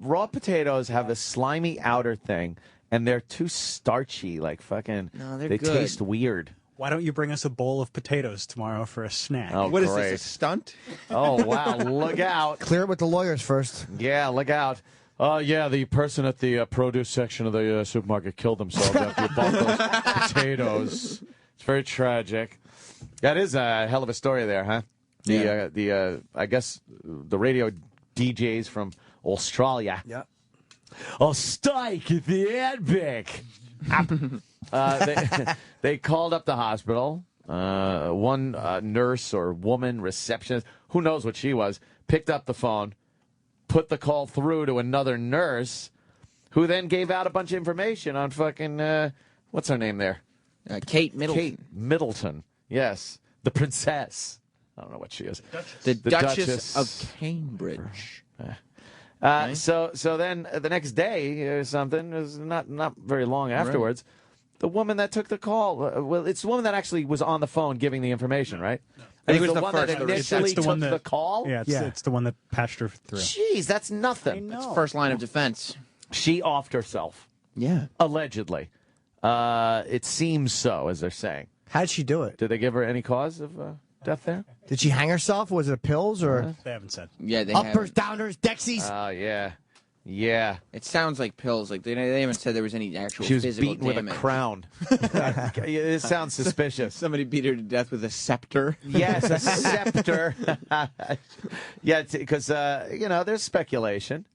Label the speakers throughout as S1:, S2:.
S1: raw potatoes have a slimy outer thing, and they're too starchy. Like fucking,
S2: No, they're
S1: they
S2: good.
S1: taste weird.
S3: Why don't you bring us a bowl of potatoes tomorrow for a snack?
S1: Oh,
S2: What is
S1: great.
S2: this, a stunt?
S1: Oh, wow. Look out.
S4: Clear it with the lawyers first.
S1: Yeah, look out. Yeah, the person at the produce section of the supermarket killed themselves after you bought those potatoes. It's very tragic. That is a hell of a story there, huh? I guess the radio DJs from Australia.
S4: Yeah.
S1: A steak at the Outback. They called up the hospital. One nurse or woman receptionist, who knows what she was, picked up the phone, put the call through to another nurse, who then gave out a bunch of information on fucking, what's her name there?
S2: Kate Middleton.
S1: Kate Middleton. Yes. The princess. I don't know what she is.
S2: The Duchess of Cambridge.
S1: So then the next day or something, it was not very long afterwards, the woman that took the call, well, it's the woman that actually was on the phone giving the information, right?
S2: I think it was
S1: the
S2: the
S1: one
S2: first.
S1: that initially took the call?
S3: Yeah, it's the one that patched her through.
S1: Jeez, that's nothing.
S2: It's first line of defense.
S1: She offed herself.
S2: Yeah.
S1: Allegedly. It seems so, as they're saying.
S4: How'd she do it?
S1: Did they give her any cause of death there?
S4: Did she hang herself? Was it pills or
S3: They haven't said.
S2: Yeah, they
S4: uppers,
S2: haven't.
S4: downers, Dexies?
S1: Oh, yeah. Yeah.
S2: It sounds like pills. Like they haven't said there was any actual
S1: She was
S2: physical
S1: beaten
S2: damage.
S1: with a crown. It sounds suspicious.
S2: Somebody beat her to death with a scepter.
S1: Yes, a scepter. Yeah, because, there's speculation.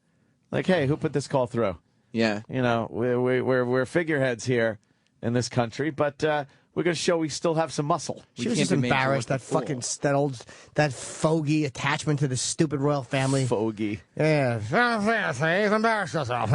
S1: Like, hey, who put this call through?
S2: Yeah.
S1: We're figureheads here in this country, but we're going to show we still have some muscle.
S4: She was just embarrassed. That fucking that fogey attachment to the stupid royal family.
S1: Fogey.
S4: Yeah, embarrassed yourself.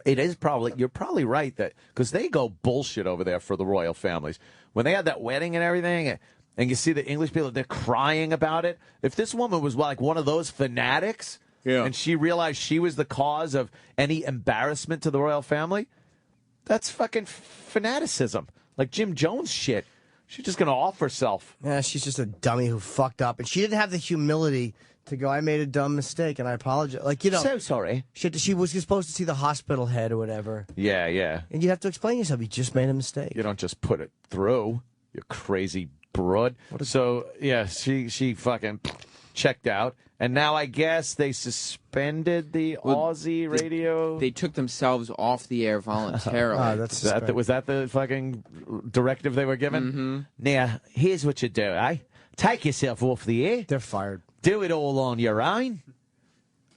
S1: It is probably, you're probably right that, because they go bullshit over there for the royal families. When they had that wedding and everything, and you see the English people, they're crying about it. If this woman was like one of those fanatics, and she realized she was the cause of any embarrassment to the royal family, that's fucking fanaticism. Like Jim Jones shit. She's just going to off herself.
S4: Yeah, she's just a dummy who fucked up. And she didn't have the humility to go, I made a dumb mistake, and I apologize. Like,
S1: So sorry.
S4: She was supposed to see the hospital head or whatever.
S1: Yeah, yeah.
S4: And you have to explain yourself. You just made a mistake.
S1: You don't just put it through, you crazy broad. So, yeah, she fucking checked out. And now I guess they suspended the Aussie Radio.
S2: They took themselves off the air voluntarily.
S1: Was that the fucking directive they were given?
S2: Mm-hmm.
S1: Now, here's what you do, eh? Take yourself off the air.
S4: They're fired.
S1: Do it all on your own.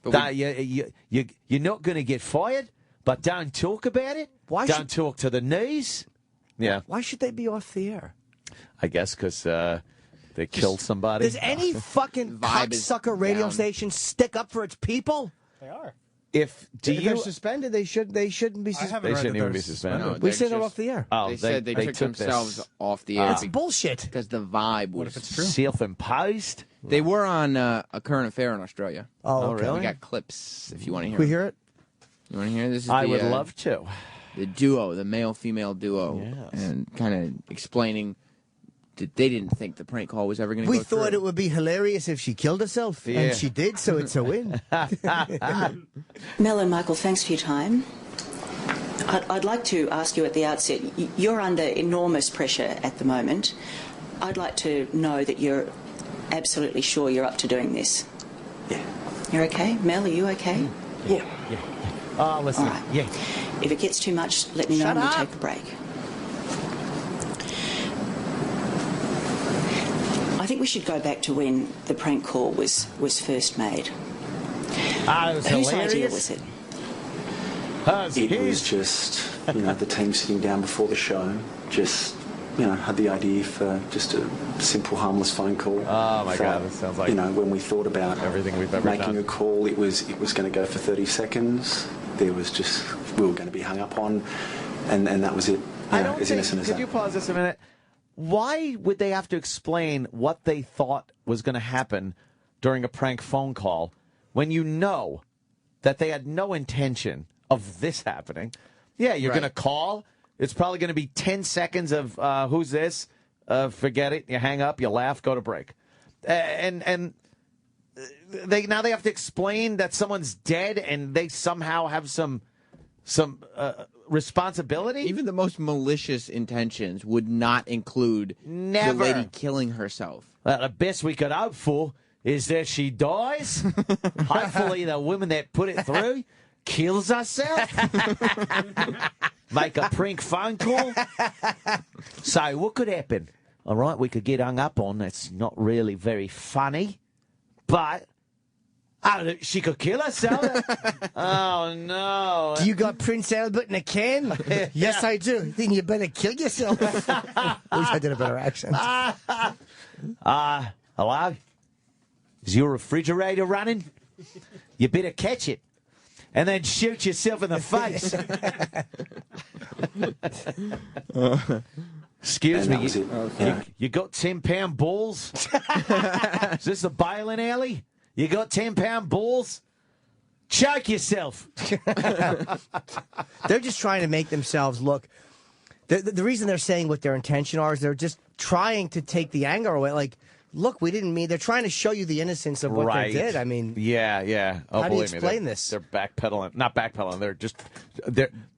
S1: You're not going to get fired, but don't talk about it. Don't talk to the news. Yeah.
S4: Why should they be off the air?
S1: I guess because they killed somebody.
S4: Does any fucking cocksucker radio station stick up for its people?
S3: They are.
S1: If
S4: they're suspended, they shouldn't be suspended.
S1: They shouldn't even be suspended.
S2: No,
S4: we said they're off the air.
S1: Oh,
S2: they said they took themselves off the air.
S4: That's bullshit.
S2: Because the vibe was
S3: What if it's true?
S1: Self-imposed.
S2: They were on a current affair in Australia.
S4: Oh, okay.
S2: We got clips if you want to hear.
S4: Can we hear it?
S2: You want to hear this? Is
S1: I would love to.
S2: The duo, the male-female duo,
S1: Yes.
S2: and kind of explaining that they didn't think the prank call was ever going to go
S4: We thought
S2: through.
S4: it would be hilarious if she killed herself,
S1: Yeah.
S4: and she did, so it's a win.
S5: Mel and Michael, thanks for your time. I'd like to ask you at the outset, you're under enormous pressure at the moment. I'd like to know that you're absolutely sure you're up to doing this.
S6: Yeah.
S5: You're okay? Mel, are you okay?
S6: Yeah.
S1: Oh, listen.
S5: All right.
S1: Yeah.
S5: If it gets too much, let me know
S4: Shut
S5: and we'll
S4: up.
S5: take a break. I think we should go back to when the prank call was first made.
S1: It was
S5: Whose
S1: hilarious.
S5: idea was it?
S6: It was just, the team sitting down before the show, just, had the idea for just a simple, harmless phone call.
S1: Oh, my God, that sounds like
S6: when we thought about
S1: everything we've ever
S6: making
S1: done.
S6: a call, it was going to go for 30 seconds. There was just, we were going to be hung up on, and that was it.
S1: I don't
S6: as
S1: think,
S6: innocent as
S1: could
S6: that.
S1: you pause this a minute? Why would they have to explain what they thought was going to happen during a prank phone call when you know that they had no intention of this happening? Yeah, you're going to call. It's probably going to be 10 seconds of who's this? Forget it. You hang up, you laugh, go to break. And they have to explain that someone's dead, and they somehow have some responsibility.
S2: Even the most malicious intentions would not include
S1: Never.
S2: the lady killing herself.
S1: The best we could hope for is that she dies. Hopefully, the woman that put it through kills herself. Make a prank phone call. So, what could happen? All right, we could get hung up on. That's not really very funny, but she could kill herself. Oh no!
S4: Do you got Prince Albert in a can? Yes, I do. Then you better kill yourself. Wish I did a better accent.
S1: Hello? Is your refrigerator running? You better catch it. And then shoot yourself in the face. Excuse me. You got 10-pound balls? Is this a bailing alley? You got 10-pound balls? Choke yourself.
S4: They're just trying to make themselves look. The reason they're saying what their intention are is they're just trying to take the anger away. Like, look, we didn't mean. They're trying to show you the innocence of what they did. I mean,
S1: yeah. Oh,
S4: how do you
S1: believe me,
S4: explain this?
S1: They're backpedaling, not backpedaling. They're just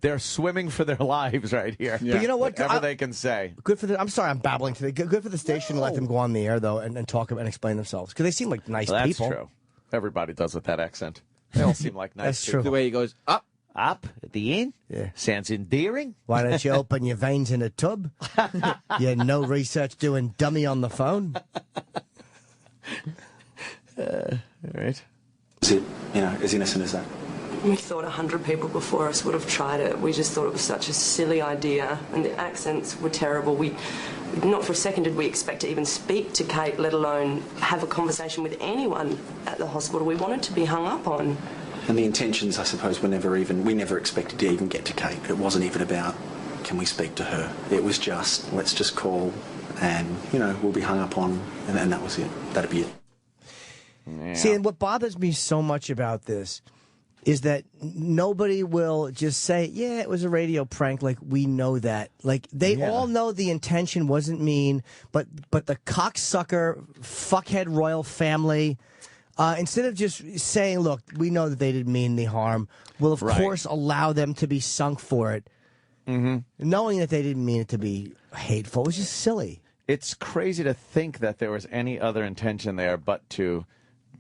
S1: they're swimming for their lives right here.
S2: Yeah.
S4: But you know what?
S1: Whatever they can say.
S4: Good for the. I'm sorry, I'm babbling today. Good for the station to let them go on the air though and talk and explain themselves because they seem like nice
S1: That's
S4: people.
S1: true. Everybody does with that accent. They all seem like nice
S4: That's
S1: people.
S4: true.
S2: The way he goes up.
S1: Up at the end?
S4: Yeah.
S1: Sounds endearing.
S4: Why don't you open your veins in a tub? You no research doing dummy on the phone.
S1: All right.
S6: Is it, as innocent as that?
S7: We thought 100 people before us would have tried it. We just thought it was such a silly idea, and the accents were terrible. Not for a second did we expect to even speak to Kate, let alone have a conversation with anyone at the hospital. We wanted to be hung up on.
S6: And the intentions, I suppose, we never expected to even get to Kate. It wasn't even about, can we speak to her? It was just, let's just call and, we'll be hung up on, and that was it. That'd be it.
S1: Yeah.
S4: See, and what bothers me so much about this is that nobody will just say, yeah, it was a radio prank. Like, we know that. Like, they all know the intention wasn't mean, but the cocksucker, fuckhead royal family, instead of just saying, look, we know that they didn't mean any harm, will, of course, allow them to be sunk for it, knowing that they didn't mean it to be hateful. It was just silly.
S1: It's crazy to think that there was any other intention there but to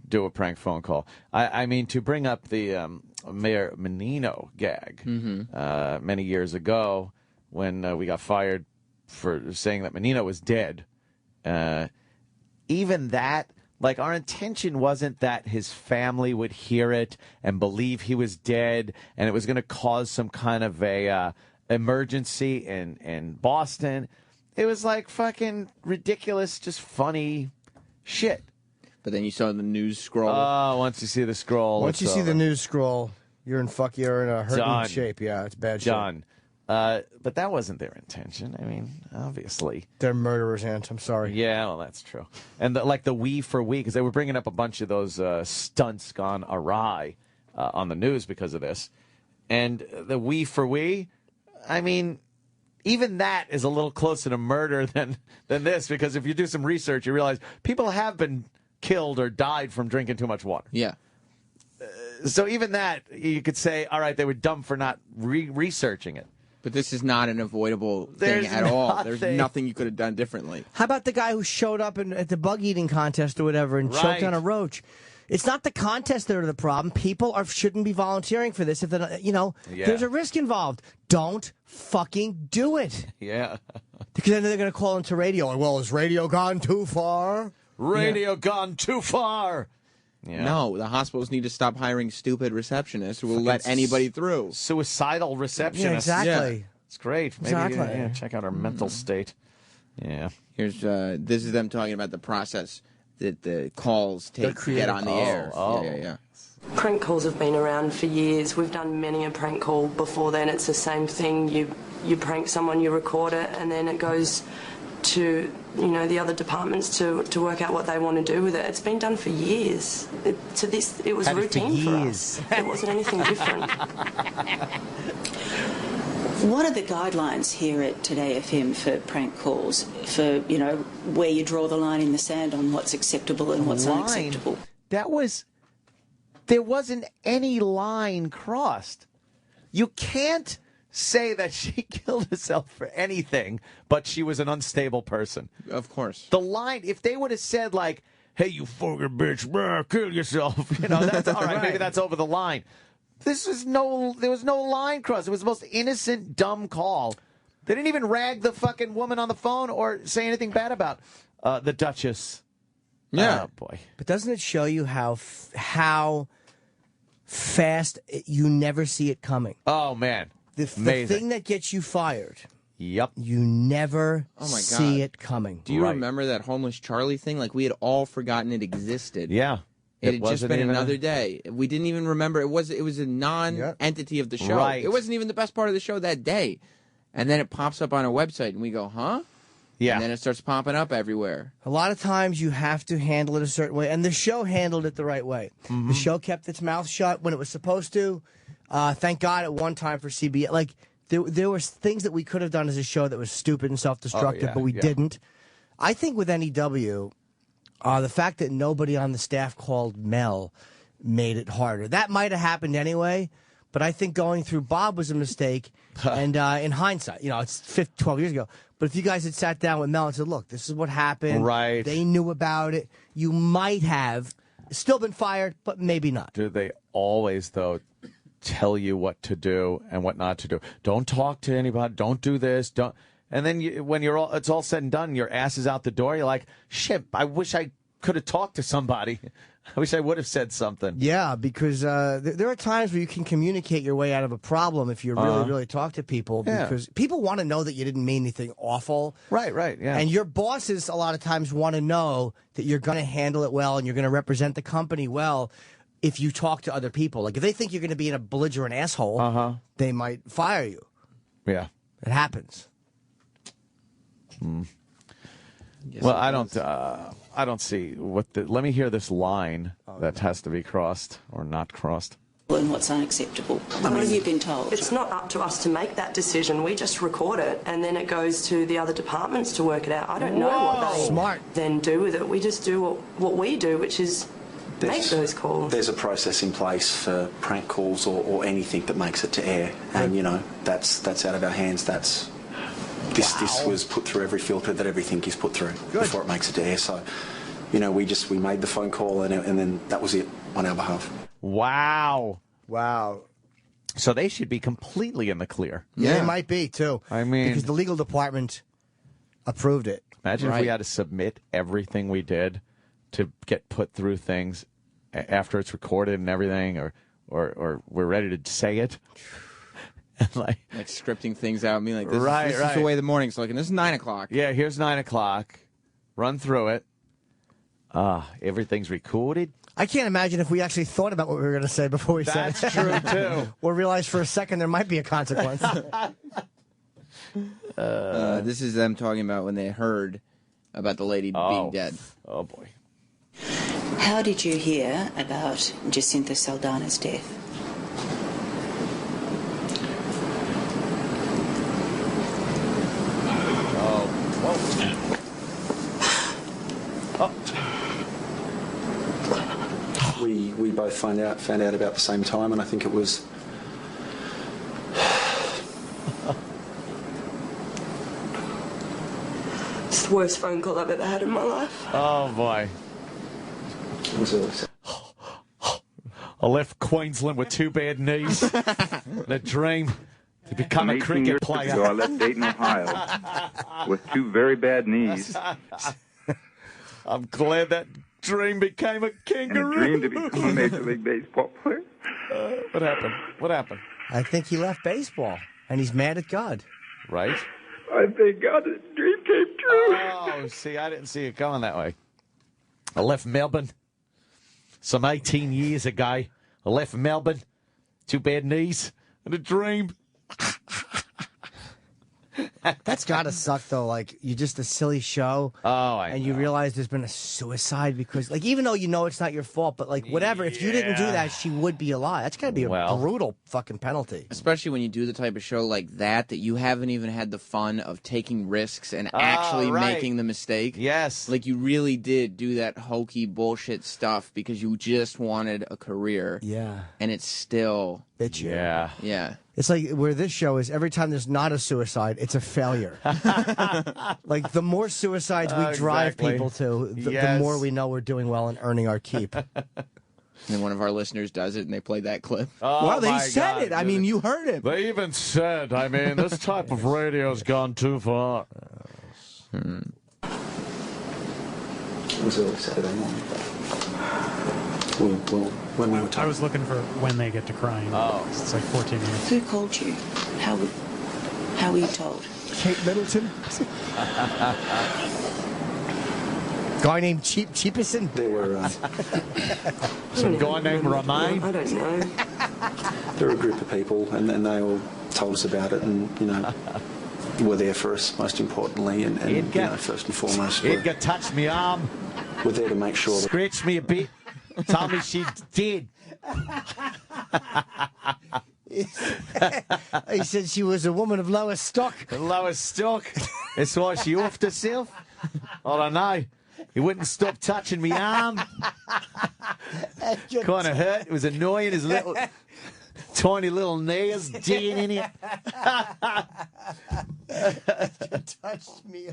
S1: do a prank phone call. I mean, to bring up the Mayor Menino gag many years ago when we got fired for saying that Menino was dead. Even that, like, our intention wasn't that his family would hear it and believe he was dead and it was going to cause some kind of a emergency in Boston. It was like fucking ridiculous, just funny shit.
S2: But then you saw the news scroll.
S1: Oh, once you see the scroll.
S4: Once you see the news scroll, you're in a hurting shape. Yeah, it's bad shape.
S1: Done. But that wasn't their intention. I mean, obviously.
S4: They're murderers, Ant. I'm sorry.
S1: Yeah, well, that's true. And the we for we, because they were bringing up a bunch of those stunts gone awry on the news because of this. And the we for we, I mean, even that is a little closer to murder than this, because if you do some research, you realize people have been killed or died from drinking too much water.
S2: Yeah.
S1: So even that, you could say, all right, they were dumb for not researching it.
S2: But this is not an avoidable thing at all. There's nothing you could have done differently.
S4: How about the guy who showed up at the bug eating contest or whatever and choked on a roach? It's not the contest that are the problem. People shouldn't be volunteering for this if they're not, there's a risk involved. Don't fucking do it.
S1: Yeah.
S4: Because then they're going to call into radio. Well, has radio gone too far?
S1: Radio gone too far. Yeah.
S2: No, the hospitals need to stop hiring stupid receptionists who will let anybody through.
S1: Suicidal receptionists.
S4: Yeah, exactly.
S1: Yeah. It's great. Maybe
S4: Exactly.
S1: check out our mental state. Yeah.
S2: Here's this is them talking about the process that the calls take to get on the air. Yeah.
S7: Prank calls have been around for years. We've done many a prank call before then. It's the same thing. You prank someone, you record it, and then it goes to the other departments to work out what they want to do with it. It's been done for years. It was routine for us. It wasn't anything different.
S5: What are the guidelines here at Today FM for prank calls? For, where you draw the line in the sand on what's acceptable and what's unacceptable?
S1: there wasn't any line crossed. You can't say that she killed herself for anything, but she was an unstable person.
S2: Of course.
S1: The line, if they would have said, like, hey, you fucking bitch, kill yourself, that's all right. Maybe that's over the line. There was no line crossed. It was the most innocent, dumb call. They didn't even rag the fucking woman on the phone or say anything bad about the Duchess.
S2: Yeah.
S1: Oh, boy.
S4: But doesn't it show you how fast you never see it coming?
S1: Oh, man.
S4: The thing that gets you fired.
S1: Yep.
S4: You never see it coming.
S2: Do you remember that homeless Charlie thing? Like, we had all forgotten it existed.
S1: Yeah.
S2: It had just been another day. We didn't even remember. It was a non-entity of the show.
S1: Right.
S2: It wasn't even the best part of the show that day. And then it pops up on our website, and we go, huh?
S1: Yeah.
S2: And then it starts popping up everywhere.
S4: A lot of times you have to handle it a certain way, and the show handled it the right way.
S1: Mm-hmm.
S4: The show kept its mouth shut when it was supposed to. Thank God at one time for CBS. Like, there were things that we could have done as a show that was stupid and self-destructive, but we didn't. I think with NEW, the fact that nobody on the staff called Mel made it harder. That might have happened anyway, but I think going through Bob was a mistake. And in hindsight, it's 12 years ago. But if you guys had sat down with Mel and said, look, this is what happened.
S1: Right.
S4: They knew about it. You might have still been fired, but maybe not.
S1: Do they always, though, tell you what to do and what not to do? Don't talk to anybody. Don't do this. Don't. And then when it's all said and done, your ass is out the door. You're like, shit, I wish I could have talked to somebody. I wish I would have said something.
S4: Yeah, because there are times where you can communicate your way out of a problem if you really talk to people.
S1: Yeah.
S4: Because people want to know that you didn't mean anything awful.
S1: Right, yeah.
S4: And your bosses a lot of times want to know that you're going to handle it well and you're going to represent the company well if you talk to other people. Like, if they think you're going to be a belligerent asshole, they might fire you.
S1: Yeah.
S4: It happens.
S1: Well, I don't see let me hear this line that has to be crossed or not crossed.
S5: And what's unacceptable? What have you been told?
S7: It's not up to us to make that decision. We just record it, and then it goes to the other departments to work it out. I don't know what they then do with it. We just do what we do, which is make those calls.
S6: There's a process in place for prank calls or anything that makes it to air, and that's out of our hands. This was put through every filter that everything is put through before it makes it to air. So, we made the phone call and then that was it on our behalf.
S1: Wow.
S4: Wow.
S1: So they should be completely in the clear.
S4: Yeah, they might be, too.
S1: I mean,
S4: because the legal department approved it.
S1: Imagine if we had to submit everything we did to get put through things after it's recorded and everything, or we're ready to say it. like
S2: scripting things out, me like this is the way the morning's looking. This is 9 o'clock.
S1: Yeah, here's 9 o'clock. Run through it. Everything's recorded.
S4: I can't imagine if we actually thought about what we were going to say before we said it.
S1: That's true, too.
S4: Or realized for a second there might be a consequence.
S2: This is them talking about when they heard about the lady being dead.
S1: Oh, boy.
S5: How did you hear about Jacinta Saldana's death?
S6: We both found out about the same time, and I think it was
S7: It's the worst phone call I've ever had in my life.
S1: Oh, boy. I left Queensland with 2 bad knees. The dream to become a cricket player.
S8: Ago, I left Dayton, Ohio, with 2 very bad knees.
S1: I'm glad that dream became a kangaroo.
S8: And a dream to become a Major League Baseball player.
S1: What happened? What happened?
S4: I think he left baseball, and he's mad at God.
S1: Right?
S8: I thank God the dream came true.
S1: Oh, see, I didn't see it going that way. I left Melbourne some 18 years ago. I left Melbourne, 2 bad knees, and a dream.
S4: That's gotta suck though. Like you're just a silly show. And you realize there's been a suicide because, like, even though you know it's not your fault, but like whatever. If you didn't do that, she would be alive. That's gotta be a brutal fucking penalty.
S2: Especially when you do the type of show like that you haven't even had the fun of taking risks and actually making the mistake.
S1: Yes.
S2: Like you really did do that hokey bullshit stuff because you just wanted a career.
S4: Yeah.
S2: And it's still...
S1: Yeah.
S2: Yeah.
S4: It's like where this show is, every time there's not a suicide, it's a failure. Like the more suicides we drive people to, the more we know we're doing well and earning our keep.
S2: And then one of our listeners does it and they play that clip.
S1: Oh,
S2: well, they said
S1: God,
S2: it. I mean, you heard it.
S1: They even said, I mean, this type of radio's gone too far.
S6: It was early Saturday morning. Well, when we were
S3: I was looking for when they get to crying.
S1: Oh.
S3: It's like 14 minutes.
S5: Who called you? How were you told?
S4: Kate Middleton? Guy named Cheapison?
S6: There were
S1: some guy named Romain.
S7: I don't know.
S6: there were a group of people, and they all told us about it, and were there for us most importantly, and first and foremost,
S1: Edgar touched me arm,
S6: we're there to make sure that
S1: scratched me a bit, told me she's dead.
S4: He said she was a woman of lower stock.
S1: The lowest stock. That's why she offed herself. I don't know. He wouldn't stop touching me arm. Kind of hurt. It was annoying. His little, tiny little nails digging in it.
S4: Touched me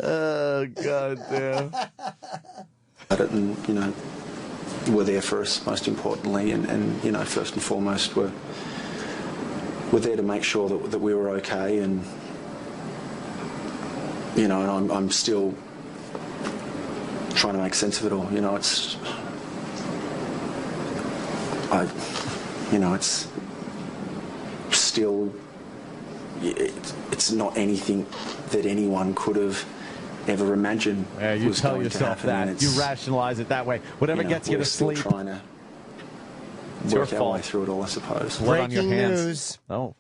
S1: Oh, God damn.
S6: and were there for us most importantly, and first and foremost were there to make sure that we were okay, and and I'm still trying to make sense of it all. It's still it's not anything that anyone could have ever imagined.
S1: Yeah, you
S6: was
S1: tell
S6: going to
S1: yourself
S6: happen,
S1: that. You rationalize it that way. Whatever gets you to
S6: we're still
S1: sleep.
S6: trying to
S1: It's your
S6: work our
S1: fault.
S6: way through it all, I suppose.
S1: Blood on your
S4: Breaking
S1: hands.
S4: news.
S1: Oh.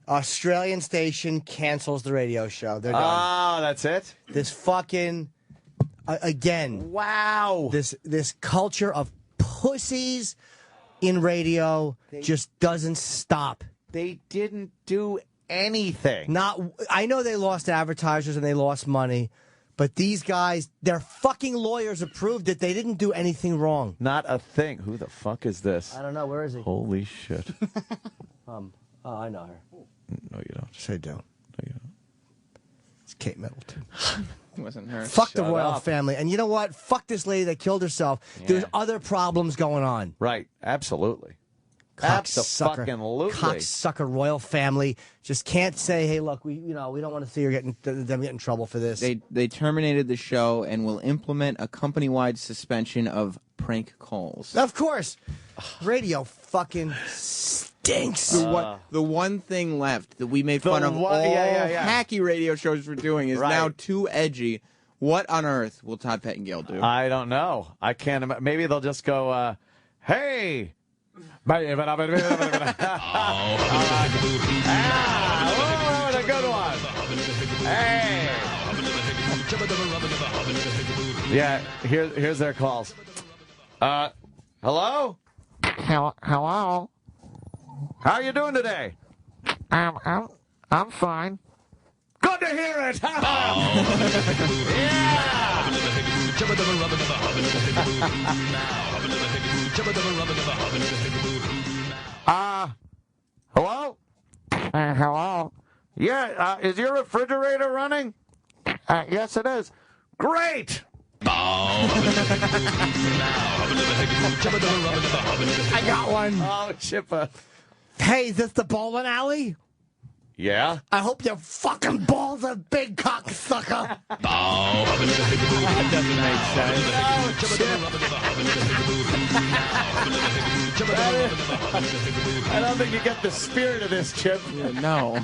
S4: Australian station cancels the radio show. They're done.
S1: Oh, that's it?
S4: This fucking again.
S1: Wow.
S4: This culture of pussies in radio just doesn't stop.
S1: They didn't do anything.
S4: I know they lost advertisers and they lost money, but these guys, their fucking lawyers approved it. They didn't do anything wrong.
S1: Not a thing. Who the fuck is this?
S4: I don't know. Where is he?
S1: Holy shit.
S4: Oh, I know her.
S1: No, you don't.
S4: Say don't.
S1: No, you don't.
S4: It's Kate Middleton.
S2: It wasn't her.
S4: Fuck the
S1: Shut
S4: royal
S1: up.
S4: family. And you know what? Fuck this lady that killed herself. There's other problems going on.
S1: Right. Absolutely.
S4: Cocksucker.
S1: Absolutely.
S4: Cocksucker royal family just can't say, hey, look, we don't want to see her them get in trouble for this.
S2: They terminated the show and will implement a company-wide suspension of prank calls.
S4: Of course. Radio fucking stinks.
S2: The one thing left that we made fun of all hacky radio shows for doing is now too edgy. What on earth will Todd Pettengill do?
S1: I don't know. I can't imagine. Maybe they'll just go, hey. What a good one. Hey. Yeah, here's their calls. Hello?
S9: Hello?
S1: How are you doing today?
S9: I'm fine.
S1: Good to hear it. Hello?
S9: Hello?
S1: Yeah, is your refrigerator running?
S9: Yes, it is.
S1: Great.
S4: I got one.
S1: Oh, Chipper.
S4: Hey, is this the bowling alley?
S1: Yeah?
S4: I hope your fucking balls are big, cocksucker.
S1: That doesn't make sense. I don't think you get the spirit of this, Chip.
S2: No.